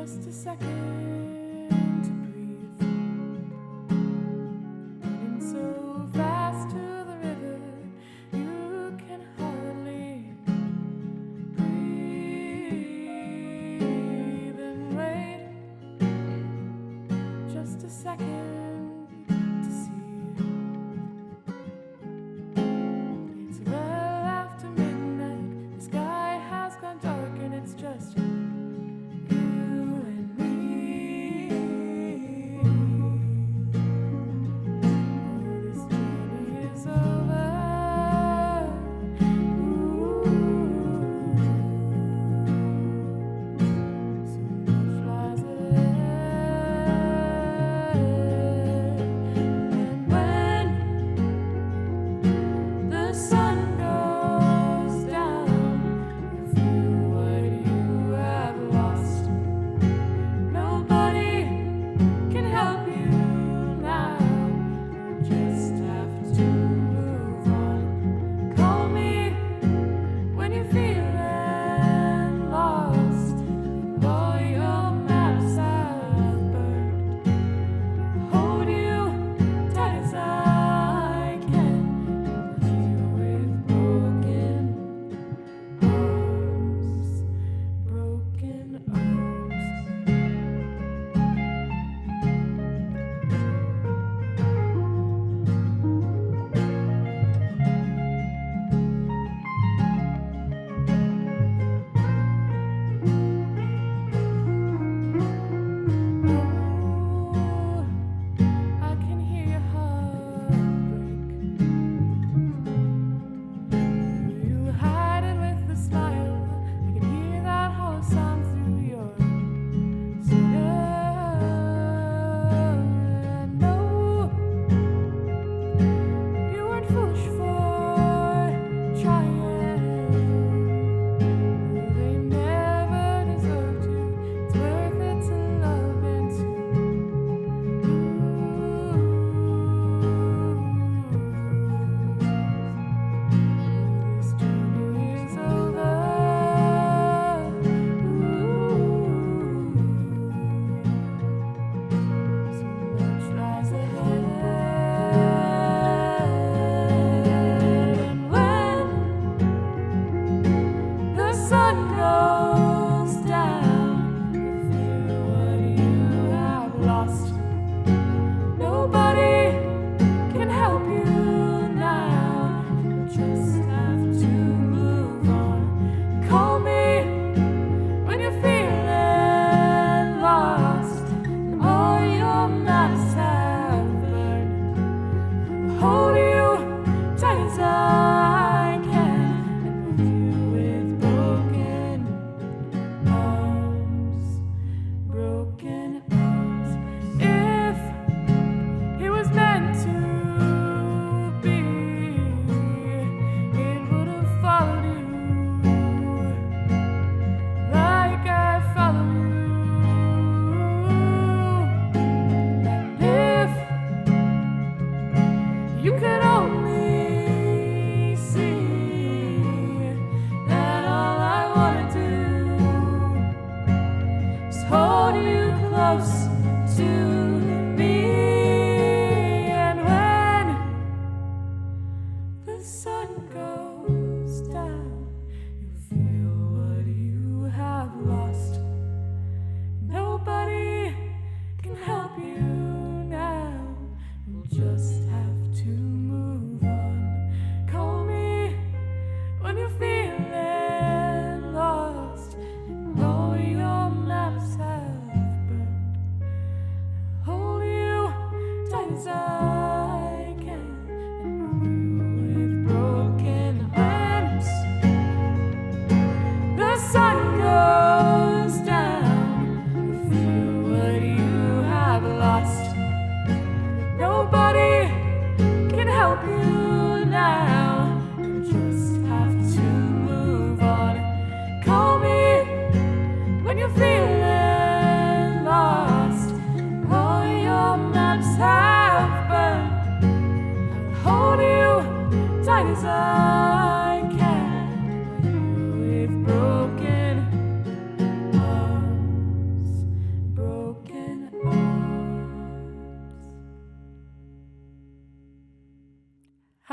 just a second to breathe. Running so fast to the river, you can hardly breathe. And wait just a second to see. It's well after midnight, the sky has gone dark, and it's just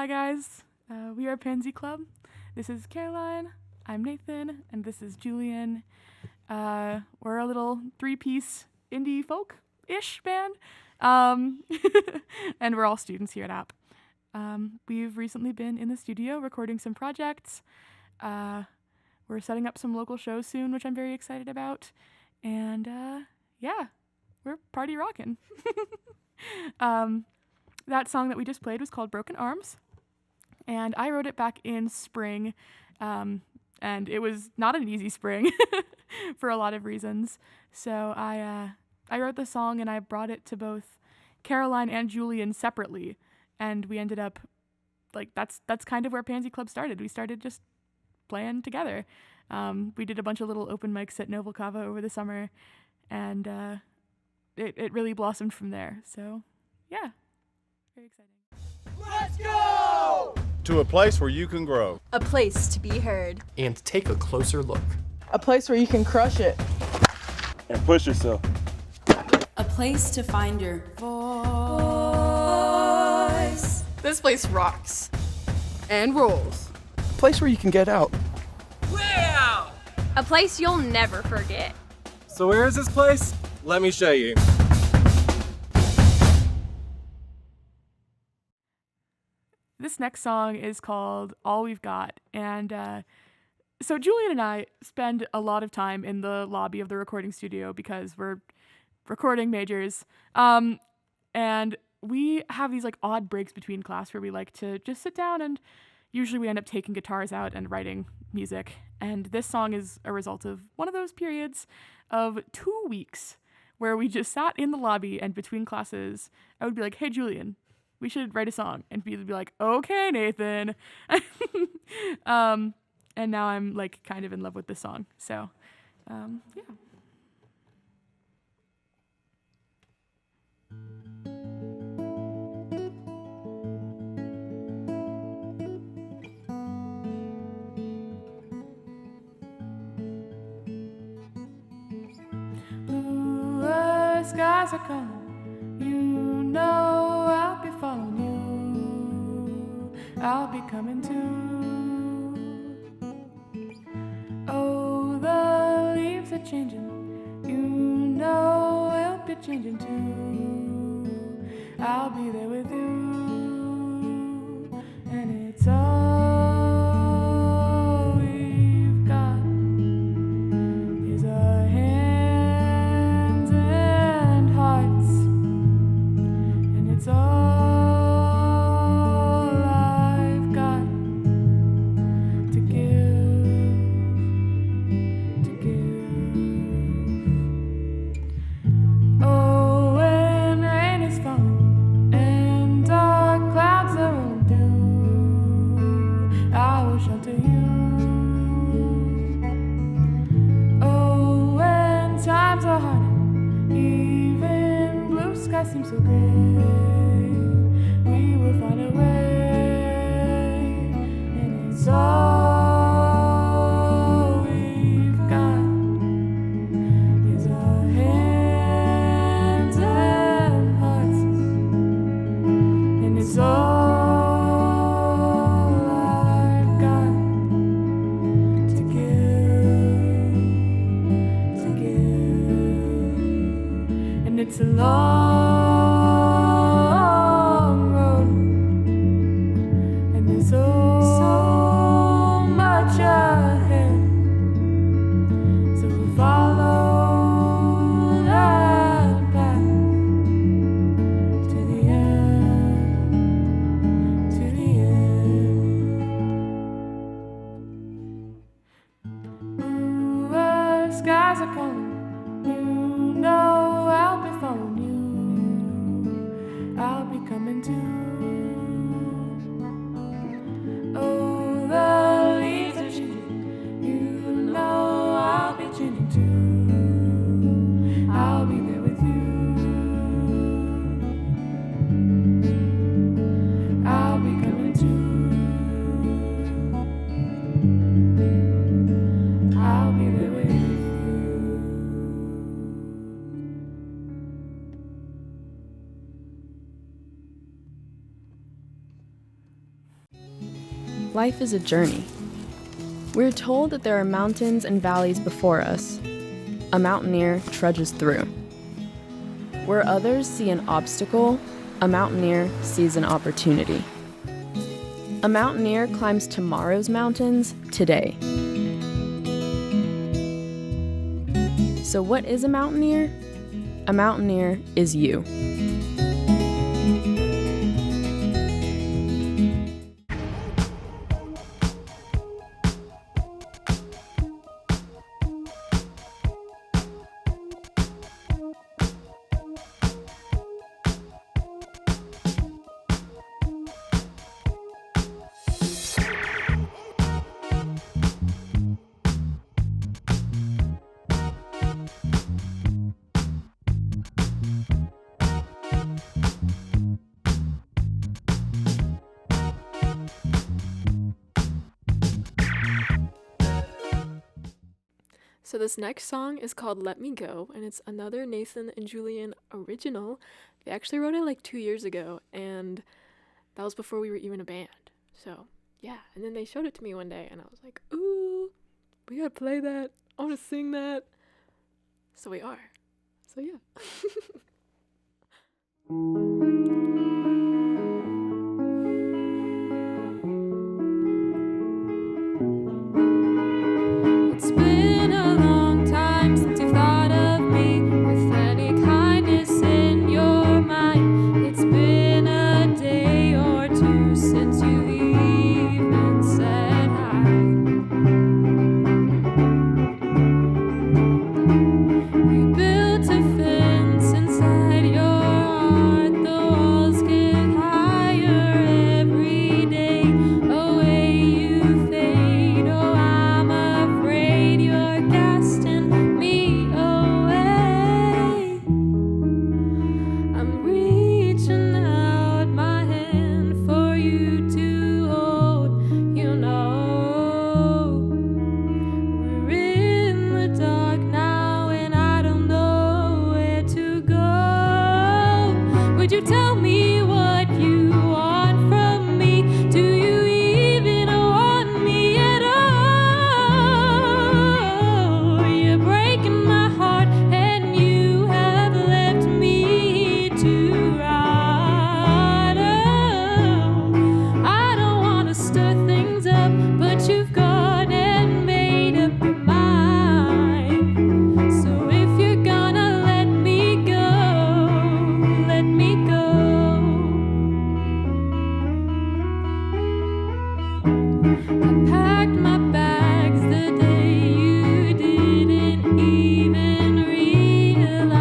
Hi guys, we are Pansy Club. This is Caroline, I'm Nathan, and this is Julian. We're a little 3-piece indie folk-ish band, and we're all students here at App. We've recently been in the studio recording some projects. We're setting up some local shows soon, which I'm very excited about. And yeah, we're party rockin'. That song that we just played was called Broken Arms. And I wrote it back in spring. And it was not an easy spring for a lot of reasons. So I wrote the song and I brought it to both Caroline and Julian separately. And we ended up, like, that's kind of where Pansy Club started. We started just playing together. We did a bunch of little open mics at Novel Cava over the summer, and it really blossomed from there. So, yeah, very exciting. Let's go! To a place where you can grow. A place to be heard. And take a closer look. A place where you can crush it. And push yourself. A place to find your voice. This place rocks. And rolls. A place where you can get out. A place you'll never forget. So where is this place? Let me show you. This next song is called All We've Got. And so Julian and I spend a lot of time in the lobby of the recording studio because we're recording majors. And we have these like odd breaks between class where we like to just sit down, and usually we end up taking guitars out and writing music. And this song is a result of one of those periods of 2 weeks where we just sat in the lobby, and between classes, I would be like, hey, Julian, we should write a song. And he'd be like, okay, Nathan. And now I'm like kind of in love with this song. So, yeah. Bluer skies are calling. You know I'll be following you. I'll be coming too. Oh, the leaves are changing. You know we'll be changing too. I'll be there with you. And it's all we've got is our hands and hearts. And it's all I've got to give, to give. Oh, when rain is falling and dark clouds are rolling through, I will shelter you. Oh, when times are hard and even blue skies seem so gray, we will find a way. And it's all we've got is our hands and hearts. And it's all I've got to give, to give. And it's a long road, and there's so much ahead. So we'll follow that path to the end, to the end. Bluer skies are calling. You know I'll be following you. I'll be coming too. Oh, the leaves are changing. You know I'll be changing too. I'll be there with you. I'll be coming too. I'll be there with you. life is a journey. We're told that there are mountains and valleys before us. A mountaineer trudges through. Where others see an obstacle, a mountaineer sees an opportunity. A mountaineer climbs tomorrow's mountains today. So what is a mountaineer? A mountaineer is you. So this next song is called Let Me Go, and it's another Nathan and Julian original. They actually wrote it like 2 years ago, and that was before we were even a band. So yeah, and then they showed it to me one day, and I was like, ooh, we gotta play that. I wanna sing that. So we are. So yeah. It's been a long time since you thought of me with any kindness in your mind. It's been a day or two since you even said hi. You built a fence inside your heart. The walls get higher every day. Away you fade. Oh, I'm afraid you're casting me away. I'm reaching out my hand for you to hold. You know, we're in the dark now, and I don't know where to go. Would you tell me what you want from me? Do you even want me at all? You're breaking my heart, and you have left me to rot. Oh, I don't want to stir things up, but you've gone and made up your mind. So if you're gonna let me go, let me go. I packed my bags the day you didn't even realize.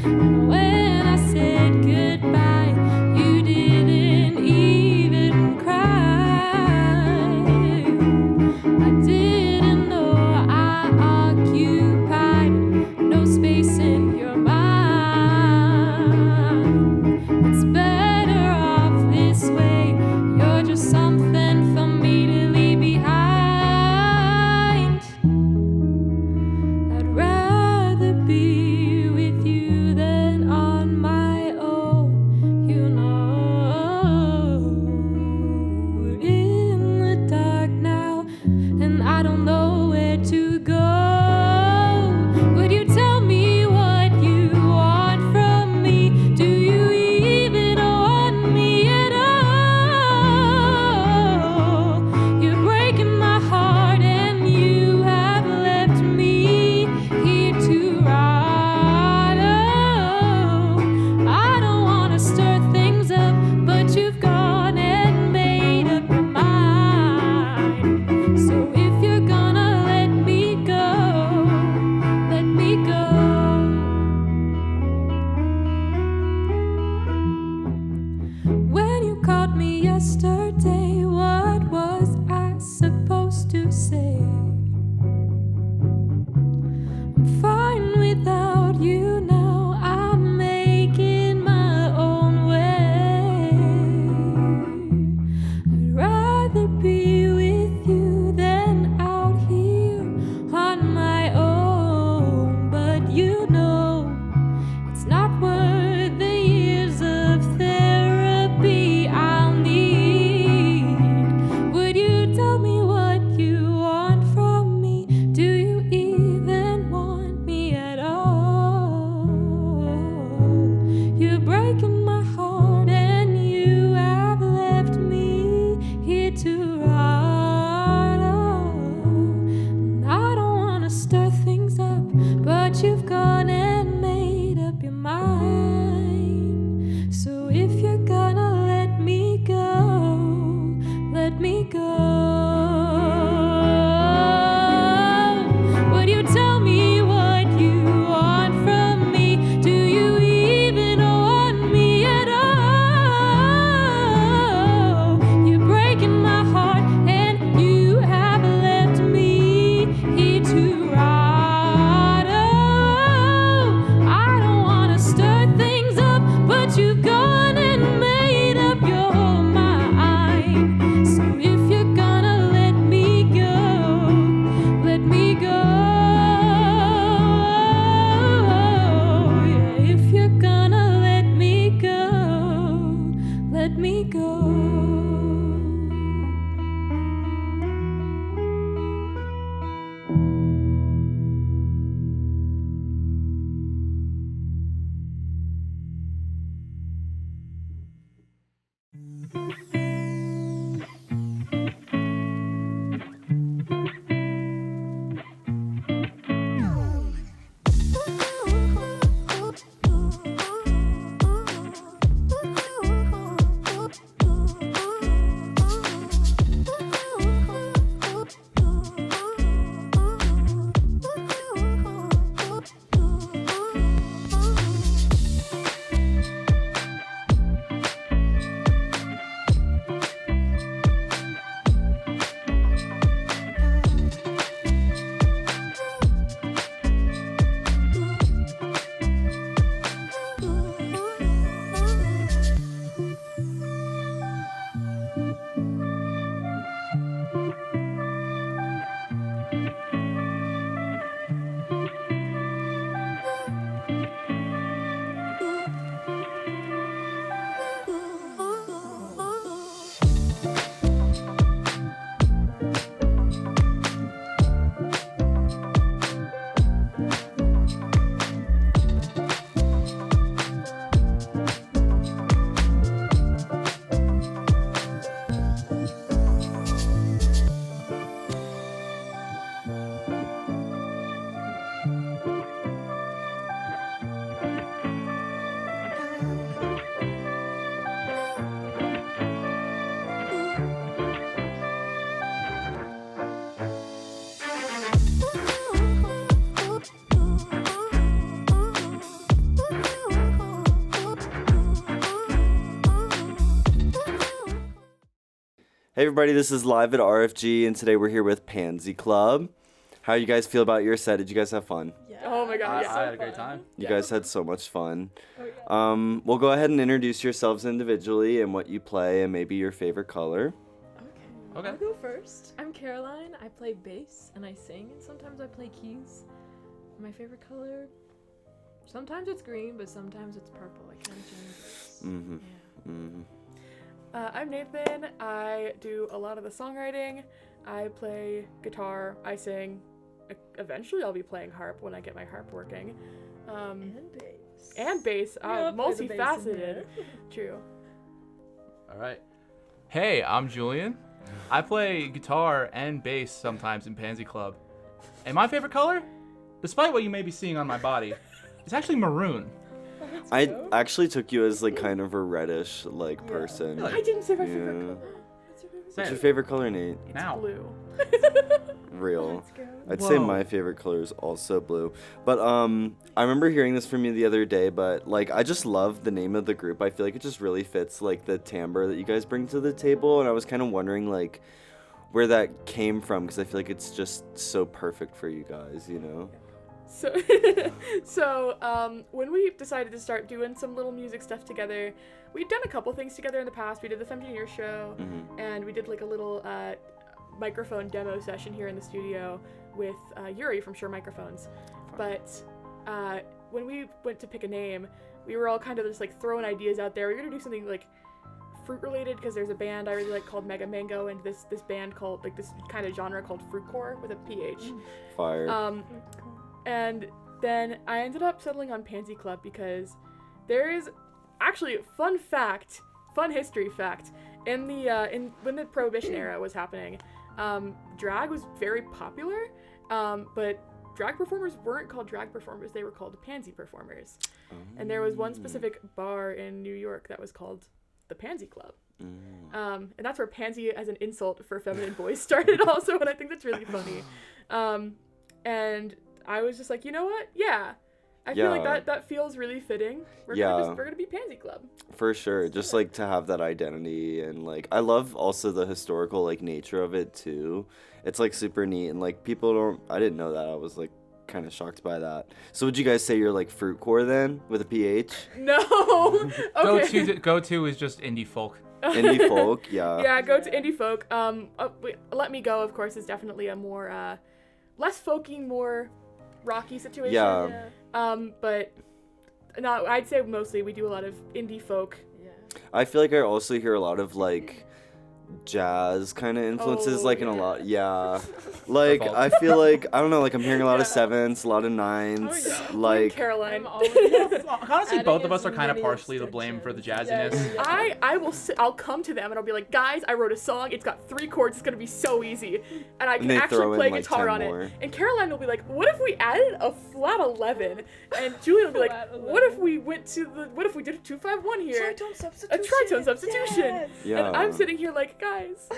And when I said goodbye, you didn't even cry. I didn't know I occupied no space in your mind. It's better off this way. You're just something for me to leave behind. let me go? Would you tell me what you want from me? Do you even want me at all? You're breaking my heart and you have left me here to rot. Oh, I don't want to stir things up, but you've gone and made up your mind. So if you're gonna let me go, let me go. Yeah, if you're gonna let me go, let me go. Hey everybody, this is Live at RFG, and today we're here with Pansy Club. How you guys feel about your set? Did you guys have fun? Yeah. Oh my god, I had a great time. You guys had so much fun. We'll go ahead and introduce yourselves individually and what you play and maybe your favorite color. Okay. I'll go first. I'm Caroline. I play bass and I sing, and sometimes I play keys. My favorite color, sometimes it's green, but sometimes it's purple. I kind of change it. I'm Nathan. I do a lot of the songwriting. I play guitar. I sing. Eventually, I'll be playing harp when I get my harp working. And bass. And bass. Multifaceted. True. All right. Hey, I'm Julian. I play guitar and bass sometimes in Pansy Club. And my favorite color, despite what you may be seeing on my body, is actually maroon. I actually took you as like kind of a reddish person. I didn't say my favorite color. What's your favorite color, Nate? It's blue. Real. I'd say my favorite color is also blue. But I remember hearing this from you the other day, but I just love the name of the group. I feel like it just really fits the timbre that you guys bring to the table, and I was kind of wondering where that came from, because I feel like it's just so perfect for you guys, you know? So when we decided to start doing some little music stuff together, we'd done a couple things together in the past. We did the Femgineer show, and we did a little microphone demo session here in the studio with Yuri from Shure Microphones. But when we went to pick a name, we were all kind of just throwing ideas out there. We were gonna do something fruit related, because there's a band I really like called Mega Mango, and this band called this kind of genre called fruitcore with a PH. Fire. And then I ended up settling on Pansy Club because there is actually fun history fact. In the when the Prohibition era was happening, drag was very popular, but drag performers weren't called drag performers, they were called pansy performers. And there was one specific bar in New York that was called the Pansy Club. And that's where Pansy as an insult for feminine voice started also, and I think that's really funny. And I was just like, you know what? Yeah. I feel like that feels really fitting. We're gonna be Pansy Club. For sure. Just like to have that identity, and like I love also the historical like nature of it too. It's like super neat, and like I didn't know that. I was like kind of shocked by that. So would you guys say you're like fruitcore then with a PH? No. Okay. Go to is just indie folk. Indie folk, yeah. Yeah, go to indie folk. Let Me Go, of course, is definitely a more less folky, more rocky situation. Yeah. But no, I'd say mostly we do a lot of indie folk. Yeah. I feel like I also hear a lot of like jazz kind of influences, like in a lot, like I feel like I don't know, like I'm hearing a lot of sevenths, a lot of nines, like Caroline. Honestly, both of us are kind of partially to blame for the jazziness. I'll come to them and I'll be like, guys, I wrote a song, it's got 3 chords, it's gonna be so easy, and I can actually play guitar on it. And Caroline will be like, what if we added a flat 11? And Julian will be like, what if we did a 2-5-1 here? A tritone substitution. Yes. Yeah. And I'm sitting here like, guys.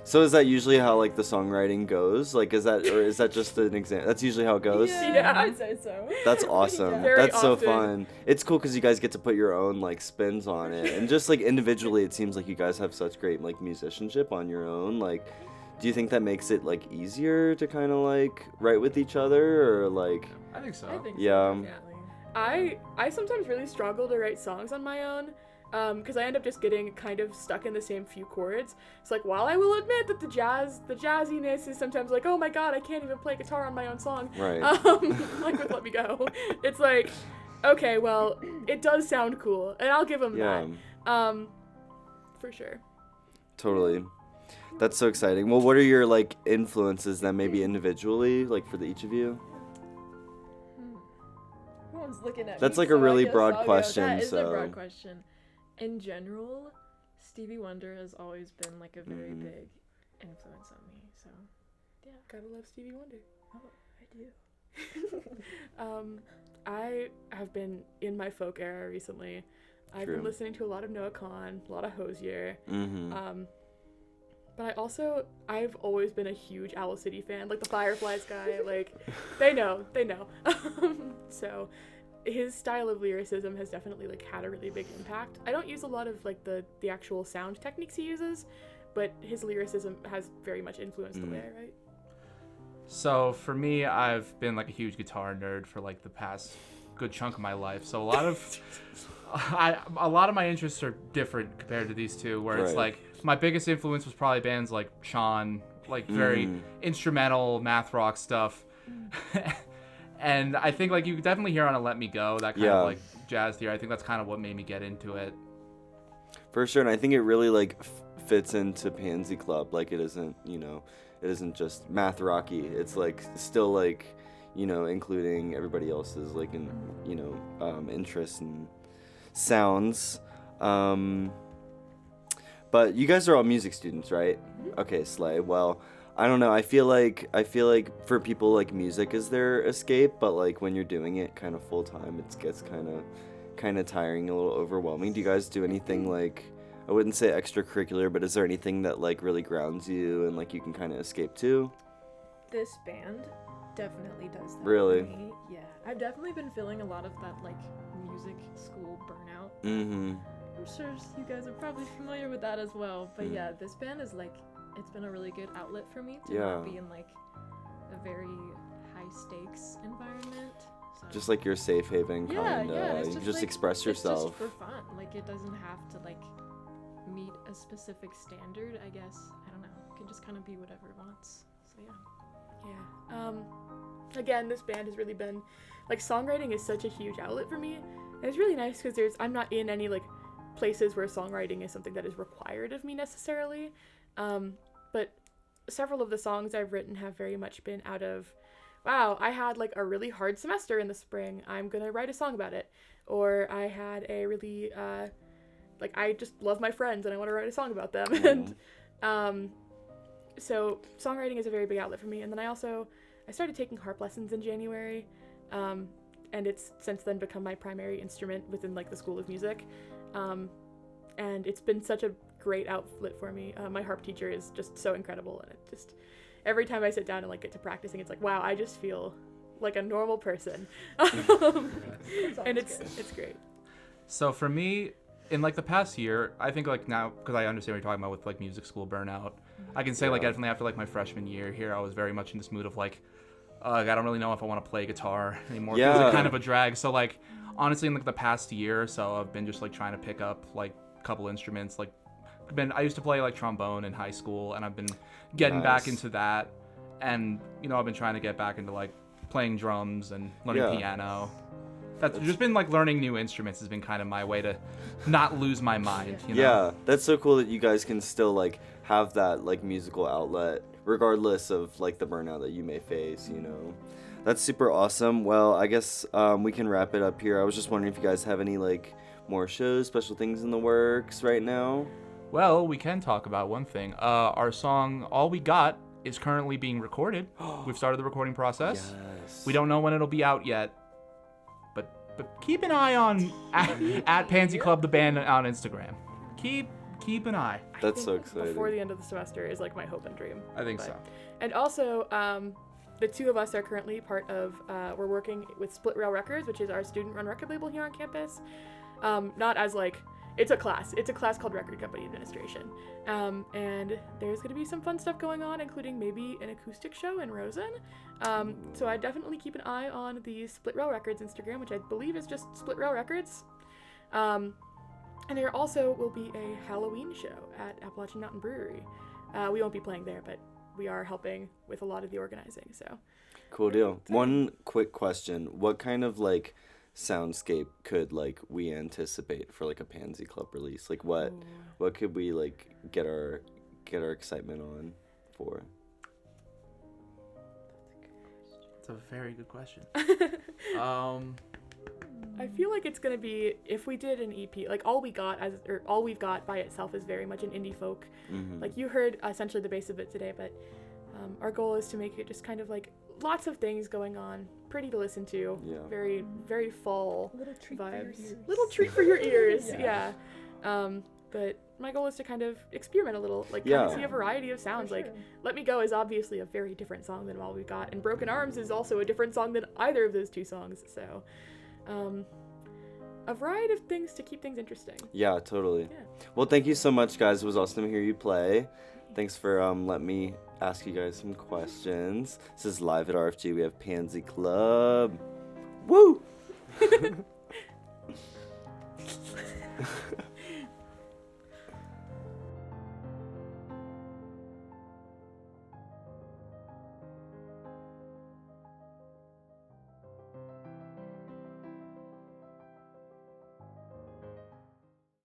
So is that usually how like the songwriting goes? Like is that just an example? That's usually how it goes? Yeah, I'd say so. That's awesome. Very That's so often. fun. It's cool because you guys get to put your own like spins on it, and just like individually, it seems like you guys have such great like musicianship on your own. Like, do you think that makes it like easier to kind of like write with each other, or like? I think so. Yeah. I sometimes really struggle to write songs on my own. Because I end up just getting kind of stuck in the same few chords. It's like, while I will admit that the jazziness is sometimes like, oh my god, I can't even play guitar on my own song. Right. Like with Let Me Go. It's like, okay, well, it does sound cool, and I'll give them that. For sure. Totally. That's so exciting. Well, what are your like influences then, maybe individually, like for each of you? Everyone's looking at That's me, like a so I really guess broad I'll go. question, That is a so- broad question. In general, Stevie Wonder has always been like a very big influence on me. So, yeah. Gotta love Stevie Wonder. Oh, I do. I have been in my folk era recently. I've True. been listening to a lot of Noah Kahan, a lot of Hosier. Mm-hmm. But I've always been a huge Owl City fan, like the Fireflies guy, like, they know. So, his style of lyricism has definitely, like, had a really big impact. I don't use a lot of, like, the actual sound techniques he uses, but his lyricism has very much influenced the way I write. So for me, I've been like a huge guitar nerd for like the past good chunk of my life. So a lot of my interests are different compared to these two, where it's like my biggest influence was probably bands like Sean, like very instrumental math rock stuff. And I think like you could definitely hear on a Let Me Go that kind of like jazz theory. I think that's kind of what made me get into it. For sure, and I think it really like fits into Pansy Club. Like it isn't, it isn't just math rocky. It's like still like, including everybody else's like interests and sounds. But you guys are all music students, right? Okay, slay. Well, I don't know. I feel like for people like music is their escape, but like when you're doing it kind of full time, it gets kind of tiring, a little overwhelming. Do you guys do anything like, I wouldn't say extracurricular, but is there anything that like really grounds you and like you can kind of escape to? This band definitely does that. Really? For me. Yeah, I've definitely been feeling a lot of that like music school burnout. Mm-hmm. I'm sure you guys are probably familiar with that as well. But yeah, this band is like, it's been a really good outlet for me to not be in like a very high stakes environment. So. Just like your safe haven kind of. Yeah, you just like, express yourself. It's just for fun. Like it doesn't have to like meet a specific standard, I guess. I don't know. It can just kind of be whatever it wants. So yeah. Yeah. Again, this band has really been, like, songwriting is such a huge outlet for me. And it's really nice because I'm not in any, like, places where songwriting is something that is required of me necessarily. But several of the songs I've written have very much been out of, wow, I had, like, a really hard semester in the spring. I'm gonna write a song about it. Or I had a really, like, I just love my friends and I want to write a song about them. And, so songwriting is a very big outlet for me. And then I started taking harp lessons in January, and it's since then become my primary instrument within like the School of Music. and it's been such a great outlet for me. My harp teacher is just so incredible, and it just every time I sit down and like get to practicing, it's like, wow, I just feel like a normal person. And it's great. So for me, in like the past year, I think like now, because I understand what you're talking about with like music school burnout, I can say like definitely after like my freshman year here, I was very much in this mood of like, I don't really know if I want to play guitar anymore. It feels like kind of a drag. So like honestly, in like the past year or so, I've been just like trying to pick up like a couple instruments. Like I used to play like trombone in high school, and I've been getting back into that. And you know, I've been trying to get back into like playing drums and learning piano. That's just been like learning new instruments has been kind of my way to not lose my mind. You know? Yeah, that's so cool that you guys can still like have that like musical outlet regardless of like the burnout that you may face, you know. That's super awesome. Well, I guess we can wrap it up here. I was just wondering if you guys have any like more shows, special things in the works right now. Well, we can talk about one thing. Our song All We Got is currently being recorded. We've started the recording process. Yes. We don't know when it'll be out yet. But keep an eye on at Pansy Club the band on Instagram. Keep an eye. That's so exciting. Before the end of the semester is like my hope and dream. I think so. And also, the two of us are currently part of, we're working with Split Rail Records, which is our student-run record label here on campus. Not as like, it's a class called Record Company Administration. And there's going to be some fun stuff going on, including maybe an acoustic show in Rosen. So I definitely keep an eye on the Split Rail Records Instagram, which I believe is just Split Rail Records. And there also will be a Halloween show at Appalachian Mountain Brewery. We won't be playing there, but we are helping with a lot of the organizing, so. Cool deal. One quick question. What kind of like soundscape could like we anticipate for like a Pansy Club release? Like what could we like get our excitement on for? That's a very good question. I feel like it's gonna be, if we did an EP, like All We've Got by itself is very much an indie folk. Mm-hmm. Like you heard essentially the base of it today, but our goal is to make it just kind of like lots of things going on, pretty to listen to, very, very fall vibes. Little treat for your ears, yeah. But my goal is to kind of experiment a little, like kind of see a variety of sounds. Like Let Me Go is obviously a very different song than All We've Got, and Broken Arms is also a different song than either of those two songs, so a variety of things to keep things interesting. Yeah, totally. Well, thank you so much, guys. It was awesome to hear you play. Thanks for letting me ask you guys some questions. This is live at RFG. We have Pansy Club. Woo!